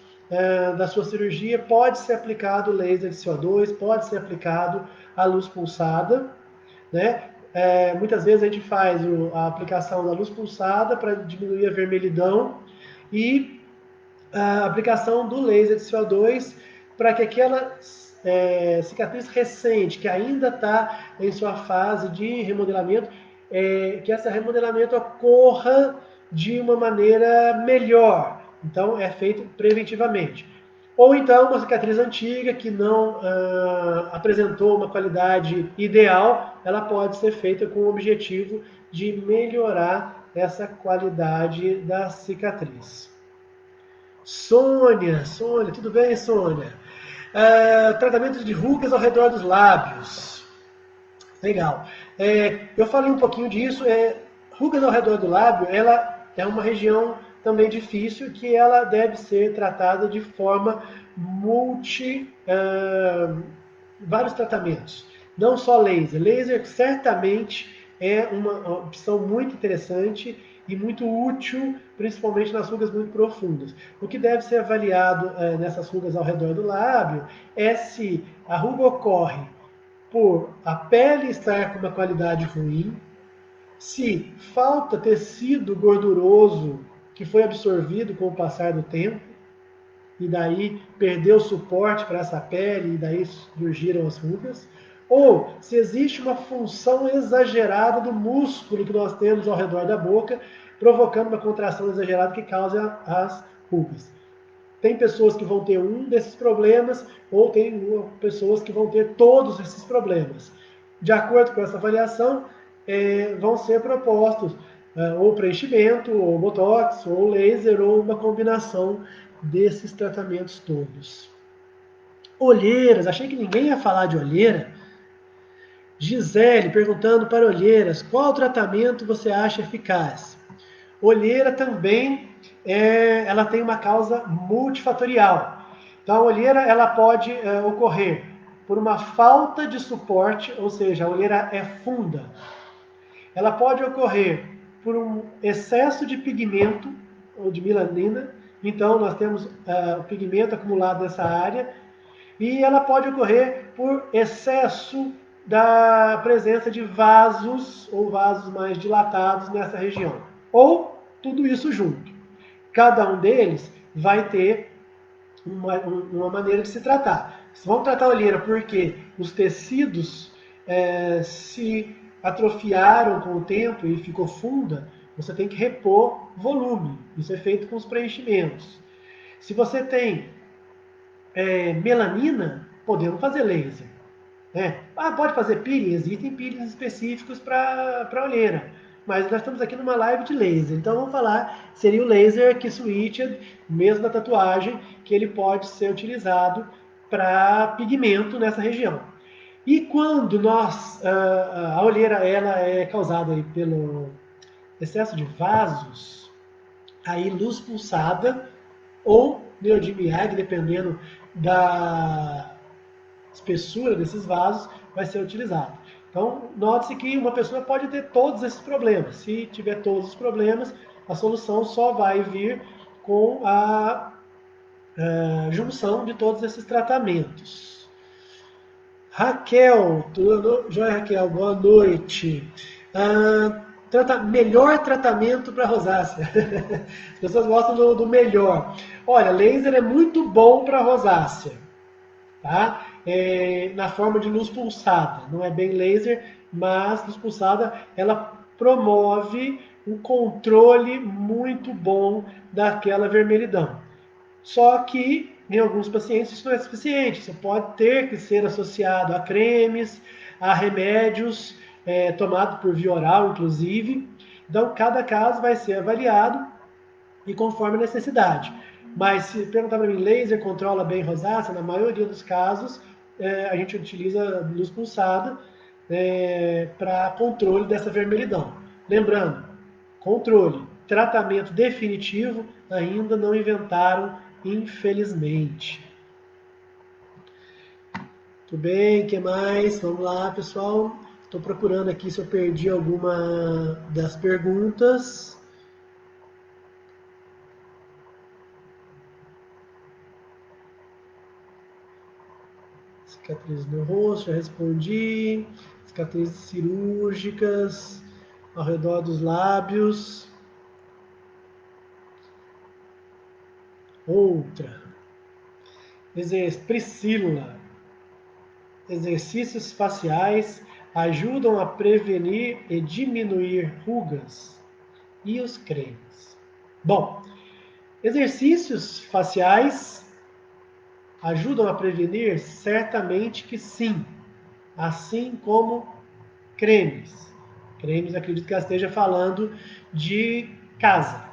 da sua cirurgia, pode ser aplicado laser de CO2, pode ser aplicado a luz pulsada, né? Muitas vezes a gente faz a aplicação da luz pulsada para diminuir a vermelhidão e a aplicação do laser de CO2 para que aquela cicatriz recente, que ainda está em sua fase de remodelamento, que esse remodelamento ocorra de uma maneira melhor. Então, é feito preventivamente. Ou então, uma cicatriz antiga que não apresentou uma qualidade ideal, ela pode ser feita com o objetivo de melhorar essa qualidade da cicatriz. Sônia, tudo bem, Sônia? Tratamento de rugas ao redor dos lábios. Legal. Eu falei um pouquinho disso. Rugas ao redor do lábio, ela é uma região também difícil que ela deve ser tratada de forma vários tratamentos. Não só laser. Laser certamente é uma opção muito interessante e muito útil, principalmente nas rugas muito profundas. O que deve ser avaliado nessas rugas ao redor do lábio é se a ruga ocorre por a pele estar com uma qualidade ruim, se falta tecido gorduroso que foi absorvido com o passar do tempo, e daí perdeu suporte para essa pele, e daí surgiram as rugas, ou se existe uma função exagerada do músculo que nós temos ao redor da boca, provocando uma contração exagerada que causa as rugas. Tem pessoas que vão ter um desses problemas, ou tem pessoas que vão ter todos esses problemas. De acordo com essa avaliação, vão ser propostos ou preenchimento, ou botox, ou laser, ou uma combinação desses tratamentos todos. Olheiras, achei que ninguém ia falar de olheira. Gisele perguntando para olheiras, qual tratamento você acha eficaz? Olheira também, ela tem uma causa multifatorial. Então, a olheira ela pode ocorrer por uma falta de suporte, ou seja, a olheira é funda. Ela pode ocorrer por um excesso de pigmento ou de melanina. Então, nós temos o pigmento acumulado nessa área. E ela pode ocorrer por excesso da presença de vasos ou vasos mais dilatados nessa região. Ou tudo isso junto. Cada um deles vai ter uma maneira de se tratar. Vamos tratar a olheira porque os tecidos se atrofiaram com o tempo e ficou funda, você tem que repor volume. Isso é feito com os preenchimentos. Se você tem melanina, podemos fazer laser. Pode fazer peeling? Existem peelings específicos para olheira. Mas nós estamos aqui numa live de laser. Então vamos falar, seria o laser que switched, mesmo na tatuagem, que ele pode ser utilizado para pigmento nessa região. E quando a olheira ela é causada aí pelo excesso de vasos, aí luz pulsada ou neodymium, dependendo da espessura desses vasos, vai ser utilizado. Então, note-se que uma pessoa pode ter todos esses problemas. Se tiver todos os problemas, a solução só vai vir com a junção de todos esses tratamentos. Raquel, tudo jóia, Raquel? Boa noite. Melhor tratamento para rosácea. As pessoas gostam do melhor. Olha, laser é muito bom para rosácea, tá? Na forma de luz pulsada. Não é bem laser, mas luz pulsada ela promove um controle muito bom daquela vermelhidão. Só que em alguns pacientes isso não é suficiente. Isso pode ter que ser associado a cremes, a remédios tomados por via oral, inclusive. Então, cada caso vai ser avaliado e conforme a necessidade. Mas se perguntar para mim, laser controla bem rosácea? Na maioria dos casos, a gente utiliza luz pulsada para controle dessa vermelhidão. Lembrando, controle, tratamento definitivo ainda não inventaram, infelizmente. Tudo bem, o que mais? Vamos lá, pessoal. Estou procurando aqui se eu perdi alguma das perguntas. Cicatrizes no rosto, já respondi. Cicatrizes cirúrgicas ao redor dos lábios. Outra. Priscila. Exercícios faciais ajudam a prevenir e diminuir rugas e os cremes. Bom, exercícios faciais ajudam a prevenir? Certamente que sim, assim como cremes. Cremes, acredito que ela esteja falando de casa.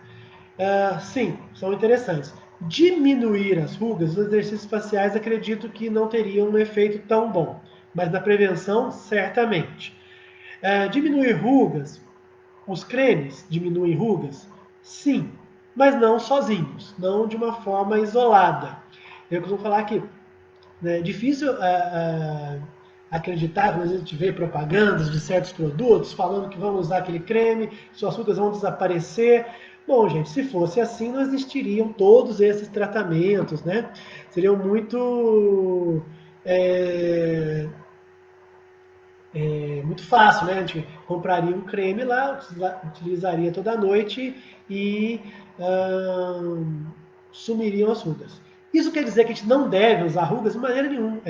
Sim, são interessantes. Diminuir as rugas, os exercícios faciais acredito que não teriam um efeito tão bom, mas na prevenção, certamente. Diminuir rugas, os cremes diminuem rugas? Sim, mas não sozinhos, não de uma forma isolada. Eu costumo falar que é difícil acreditar quando a gente vê propagandas de certos produtos falando que vão usar aquele creme, suas rugas vão desaparecer. Bom, gente, se fosse assim, não existiriam todos esses tratamentos, né? Seriam muito muito fácil, né? A gente compraria um creme lá, utilizaria toda noite e sumiriam as rugas. Isso quer dizer que a gente não deve usar rugas de maneira nenhuma.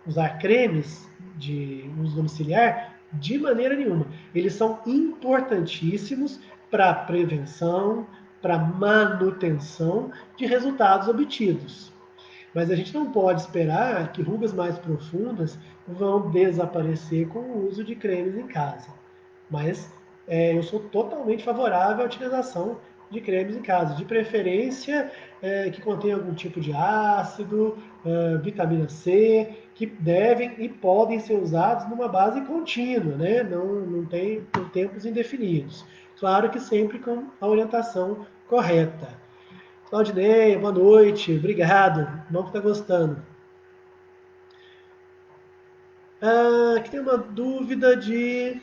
Usar cremes de uso domiciliar de maneira nenhuma. Eles são importantíssimos para prevenção, para manutenção de resultados obtidos. Mas a gente não pode esperar que rugas mais profundas vão desaparecer com o uso de cremes em casa. Mas eu sou totalmente favorável à utilização de cremes em casa, de preferência que contém algum tipo de ácido, vitamina C, que devem e podem ser usados numa base contínua, né? Não tem por tempos indefinidos. Claro que sempre com a orientação correta. Claudinei, boa noite, obrigado, não que está gostando. Aqui tem uma dúvida de.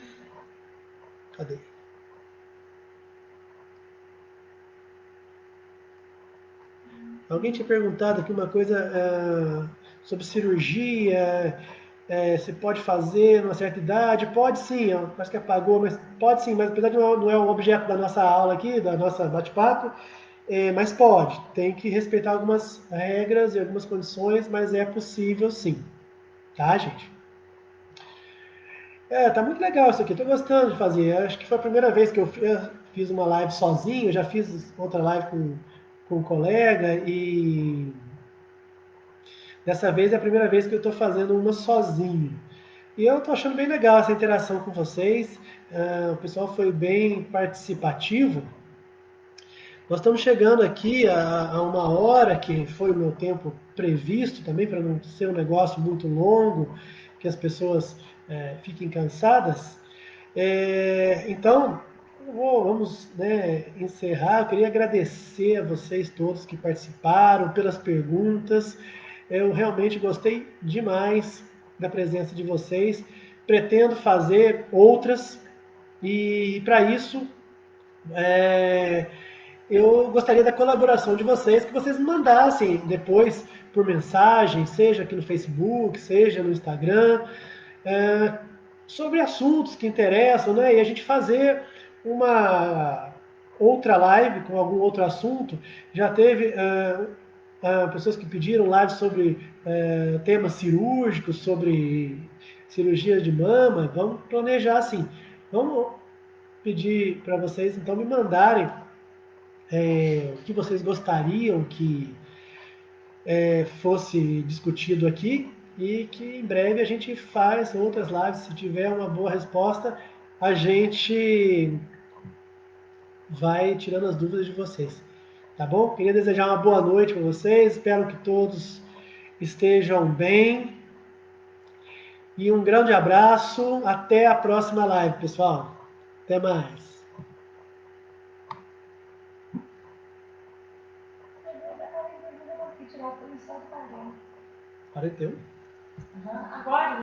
Cadê? Alguém tinha perguntado aqui uma coisa sobre cirurgia, se pode fazer numa certa idade. Pode sim, acho que apagou, mas pode sim, mas apesar de não é o objeto da nossa aula aqui, da nossa bate-papo, mas pode. Tem que respeitar algumas regras e algumas condições, mas é possível sim. Tá, gente? Tá muito legal isso aqui, tô gostando de fazer. Acho que foi a primeira vez que eu fiz uma live sozinho, já fiz outra live com um colega e dessa vez é a primeira vez que eu estou fazendo uma sozinho. E eu estou achando bem legal essa interação com vocês. O pessoal foi bem participativo. Nós estamos chegando aqui a uma hora, que foi o meu tempo previsto também, para não ser um negócio muito longo, que as pessoas fiquem cansadas. Então, vamos, né, encerrar. Eu queria agradecer a vocês todos que participaram, pelas perguntas. Eu realmente gostei demais da presença de vocês. Pretendo fazer outras e, para isso, é, eu gostaria da colaboração de vocês, que vocês me mandassem depois por mensagem, seja aqui no Facebook, seja no Instagram, é, sobre assuntos que interessam, né? E a gente fazer uma outra live com algum outro assunto. Já teve pessoas que pediram lives sobre temas cirúrgicos, sobre cirurgia de mama. Vamos planejar assim. Vamos pedir para vocês então me mandarem o que vocês gostariam que fosse discutido aqui e que em breve a gente faz outras lives. Se tiver uma boa resposta, a gente vai tirando as dúvidas de vocês. Tá bom? Queria desejar uma boa noite para vocês. Espero que todos estejam bem. E um grande abraço. Até a próxima live, pessoal. Até mais. já começou a pagar. 41? Agora,